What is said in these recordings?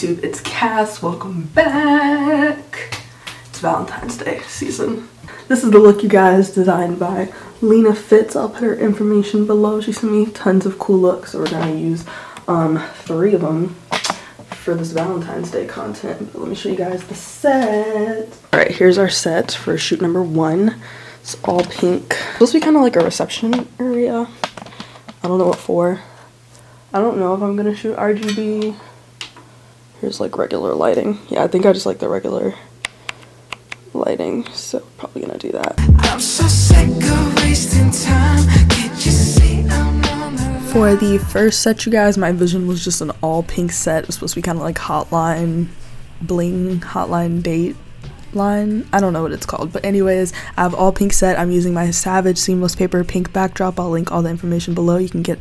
YouTube, it's Cass. Welcome back. It's Valentine's Day season. This is the look, you guys, designed by Lena Fitz. I'll put her information below. She sent me tons of cool looks, so we're gonna use 3 of them for this Valentine's Day content. But let me show you guys the set. All right, here's our set for shoot number 1. It's all pink. It's supposed to be kind of like a reception area. I don't know what for. I don't know if I'm gonna shoot RGB. Here's like regular lighting. Yeah, I think I just like the regular lighting, so probably gonna do that. I'm so sick of wasting time. Can't you see I'm on the line? For the first set, you guys, my vision was just an all pink set. It was supposed to be kind of like hotline bling, hotline date line. I don't know what it's called, but anyways, I have all pink set. I'm using my Savage seamless paper pink backdrop. I'll link all the information below. You can get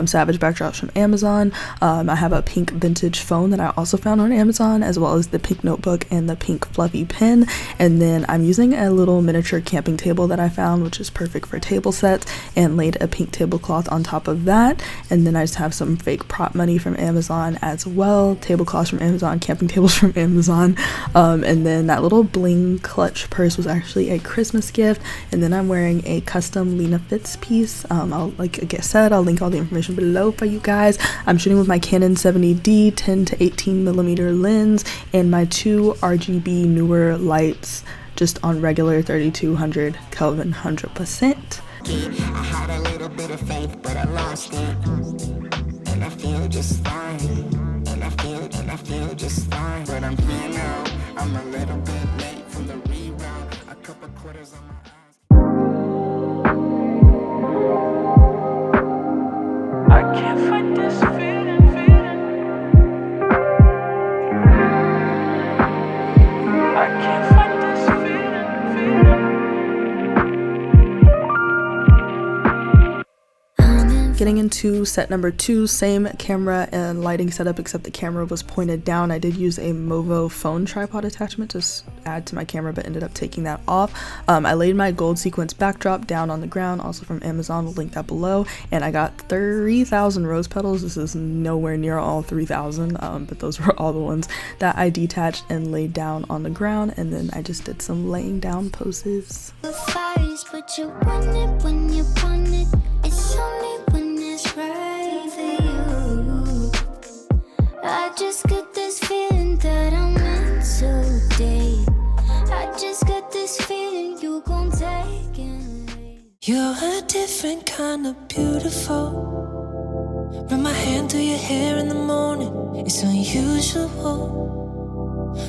Savage backdrops from Amazon. I have a pink vintage phone that I also found on Amazon, as well as the pink notebook and the pink fluffy pen. And then I'm using a little miniature camping table that I found, which is perfect for table sets, and laid a pink tablecloth on top of that. And then I just have some fake prop money from Amazon as well, tablecloths from Amazon, camping tables from Amazon, and then that little bling clutch purse was actually a Christmas gift. And then I'm wearing a custom Lena Fitz piece. I'll, like I said, I'll link all the information below for you guys. I'm shooting with my Canon 70D 10 to 18 millimeter lens and my 2 RGB newer lights, just on regular 3200 Kelvin 100%. I had a little bit of faith, but I lost it, and I feel just fine, and I feel just fine, but I'm here now. I'm a little bit late from the reroute, a couple quarters on my eyes. I can't fight this feeling. I can't fight this feeling. Getting into set number 2, same camera and lighting setup, except the camera was pointed down. I did use a Movo phone tripod attachment to add to my camera, but ended up taking that off. I laid my gold sequence backdrop down on the ground, also from Amazon. We'll link that below. And I got 3,000 rose petals. This is nowhere near all 3,000, but those were all the ones that I detached and laid down on the ground. And then I just did some laying down poses. But you want it when you want it. It's only when it's right for you. I just get this feeling that I'm meant to date. I just get this feeling you gon' take it. You're a different kind of beautiful. Run my hand through your hair in the morning. It's unusual.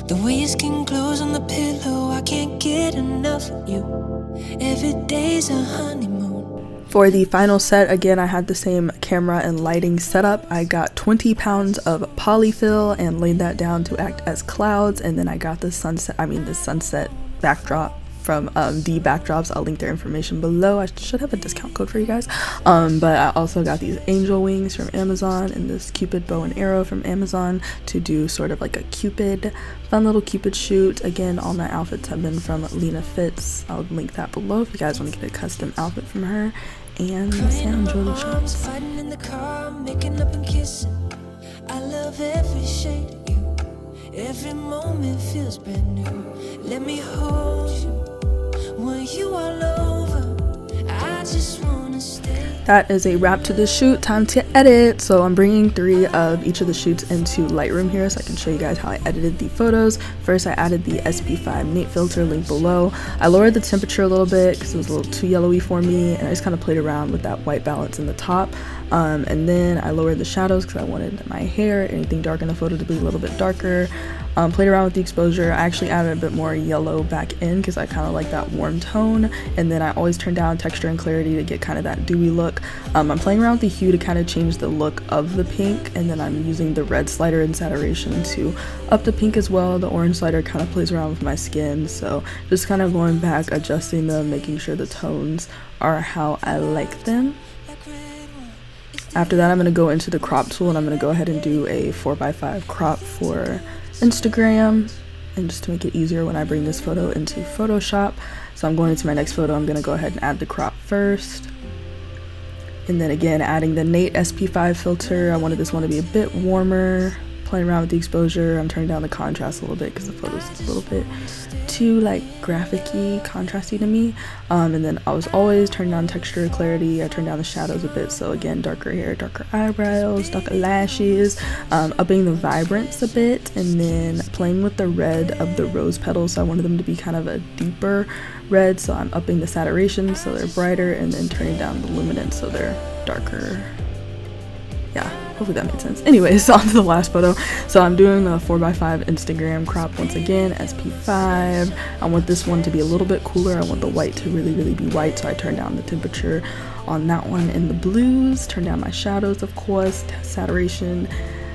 The way your skin glows on the pillow, I can't get enough of you. Every day's a honeymoon. For the final set, again, I had the same camera and lighting setup. I got 20 pounds of polyfill and laid that down to act as clouds. And then I got the sunset backdrop from D Backdrops. I'll link their information below. I should have a discount code for you guys. But I also got these angel wings from Amazon and this Cupid bow and arrow from Amazon to do sort of like a fun little Cupid shoot. Again, all my outfits have been from Lena Fitz. I'll link that below if you guys want to get a custom outfit from her. And yeah, enjoy the shots. Fighting in the car, making up and kissing. I love every shade of you. Every moment feels brand new. Let me hold you when you all over. I just wanna stay. That is a wrap to the shoot. Time to edit. So I'm bringing 3 of each of the shoots into Lightroom here so I can show you guys how I edited the photos. First, I added the SP5 Nate filter, link below. I lowered the temperature a little bit because it was a little too yellowy for me, and I just kind of played around with that white balance in the top. And then I lowered the shadows because I wanted my hair, anything dark in the photo, to be a little bit darker. Played around with the exposure. I actually added a bit more yellow back in because I kind of like that warm tone. And then I always turn down texture and clarity to get kind of that dewy look. I'm playing around with the hue to kind of change the look of the pink, and then I'm using the red slider in saturation to up the pink as well. The orange slider kind of plays around with my skin, so just kind of going back, adjusting them, making sure the tones are how I like them. After that, I'm going to go into the crop tool and I'm going to go ahead and do a 4x5 crop for Instagram, and just to make it easier when I bring this photo into Photoshop. So I'm going into my next photo. I'm going to go ahead and add the crop first. And then again, adding the Nate SP5 filter. I wanted this one to be a bit warmer. playing around with the exposure. I'm turning down the contrast a little bit because the photo's a little bit too like graphic-y, contrasty to me. And then I was always turning down texture, clarity. I turned down the shadows a bit, so again, darker hair, darker eyebrows, darker lashes, upping the vibrance a bit, and then playing with the red of the rose petals. So I wanted them to be kind of a deeper red, so I'm upping the saturation so they're brighter, and then turning down the luminance so they're darker. Yeah, hopefully that made sense. Anyways, on to the last photo. So I'm doing a 4x5 Instagram crop once again, SP5. I want this one to be a little bit cooler. I want the white to really be white, so I turned down the temperature on that one in the blues, turn down my shadows, of course, saturation,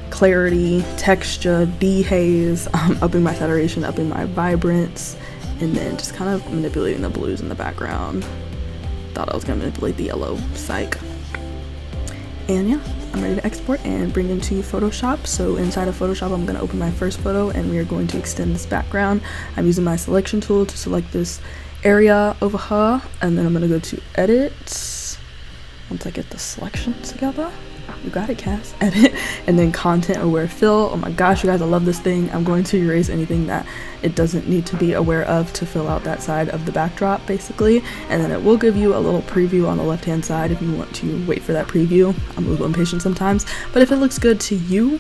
clarity, texture, dehaze, upping my saturation, upping my vibrance, and then just kind of manipulating the blues in the background. Thought I was gonna manipulate the yellow, psych. And yeah, I'm ready to export and bring into Photoshop. So inside of Photoshop, I'm going to open my first photo and we are going to extend this background. I'm using my selection tool to select this area over here, and then I'm going to go to edit. Once I get the selection together, you got it, Cass. Edit, and then content aware fill. Oh my gosh, you guys, I love this thing. I'm going to erase anything that it doesn't need to be aware of to fill out that side of the backdrop, basically. And then it will give you a little preview on the left hand side if you want to wait for that preview. I'm a little impatient sometimes, but if it looks good to you,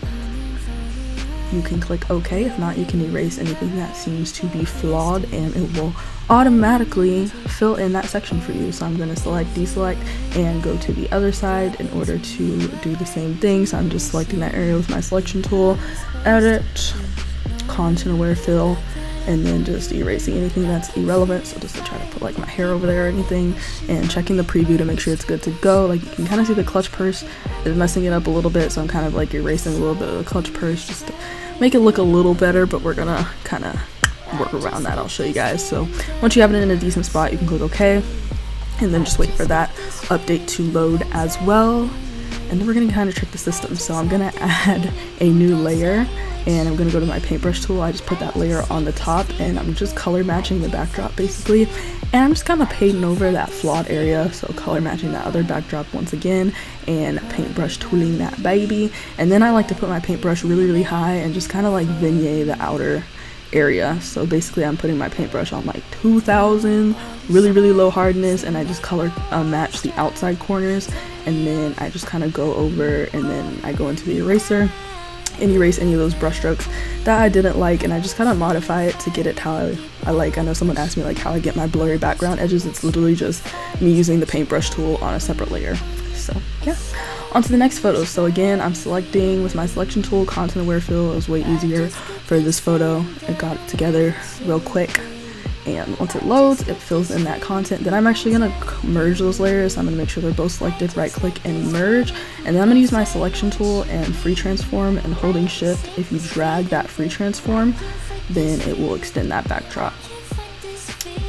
you can click OK. If not, you can erase anything that seems to be flawed, and it will automatically fill in that section for you. So I'm going to select, deselect, and go to the other side in order to do the same thing. So I'm just selecting that area with my selection tool, edit, content aware fill, and then just erasing anything that's irrelevant. So just to try to put like my hair over there or anything, and checking the preview to make sure it's good to go. Like you can kind of see the clutch purse is messing it up a little bit, so I'm kind of like erasing a little bit of the clutch purse just to make it look a little better, but we're gonna kind of work around that. I'll show you guys. So once you have it in a decent spot, you can click OK, and then just wait for that update to load as well. And then we're gonna kind of trick the system. So I'm gonna add a new layer, and I'm gonna go to my paintbrush tool. I just put that layer on the top, and I'm just color matching the backdrop basically, and I'm just kind of painting over that flawed area. So color matching that other backdrop once again, and paintbrush tooling that baby. And then I like to put my paintbrush really high and just kind of like vignette the outer area. So basically I'm putting my paintbrush on like 2000, really low hardness, and I just color match the outside corners, and then I just kind of go over, and then I go into the eraser and erase any of those brush strokes that I didn't like, and I just kind of modify it to get it how I like. I know someone asked me like how I get my blurry background edges. It's literally just me using the paintbrush tool on a separate layer. So yeah, on to the next photo. So again, I'm selecting with my selection tool, content aware fill. It was way easier for this photo. I got it together real quick, and once it loads, it fills in that content. Then I'm actually gonna merge those layers. I'm gonna make sure they're both selected, right click and merge, and then I'm gonna use my selection tool and free transform, and holding shift, if you drag that free transform, then it will extend that backdrop.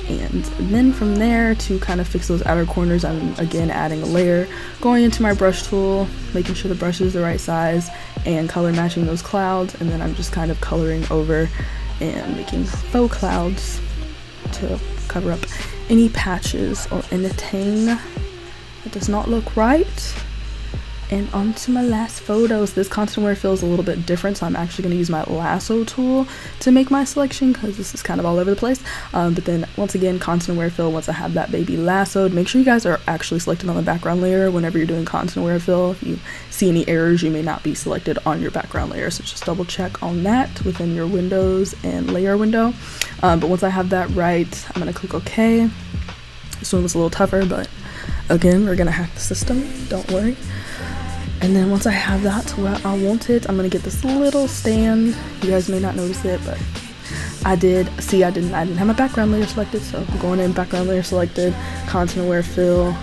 And then from there, to kind of fix those outer corners, I'm again adding a layer, going into my brush tool, making sure the brush is the right size, and color matching those clouds. And then I'm just kind of coloring over and making faux clouds to cover up any patches or anything that does not look right. And on to my last photos. This content aware fill is a little bit different, so I'm actually going to use my lasso tool to make my selection, because this is kind of all over the place. But then once again, content aware fill, once I have that baby lassoed, make sure you guys are actually selected on the background layer whenever you're doing content aware fill. If you see any errors, you may not be selected on your background layer, so just double check on that within your windows and layer window. But once I have that right, I'm going to click OK. This one was a little tougher, but again, we're going to hack the system, don't worry. And then once I have that to where I want it, I'm gonna get this little stand. You guys may not notice it, but I didn't have my background layer selected, so I'm going in, background layer selected, content aware fill,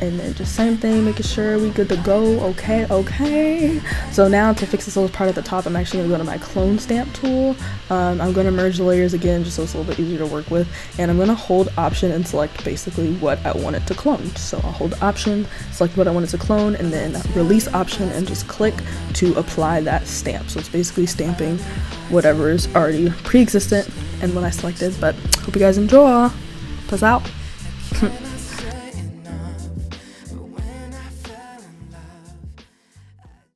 and then just same thing, making sure we good to go. Okay. So now to fix this little part at the top, I'm actually gonna go to my clone stamp tool. I'm gonna merge the layers again, just so it's a little bit easier to work with, and I'm gonna hold option and select basically what I want it to clone. So I'll hold option, select what I want it to clone, and then release option, and just click to apply that stamp. So it's basically stamping whatever is already pre-existent and what I selected. But hope you guys enjoy. Peace out.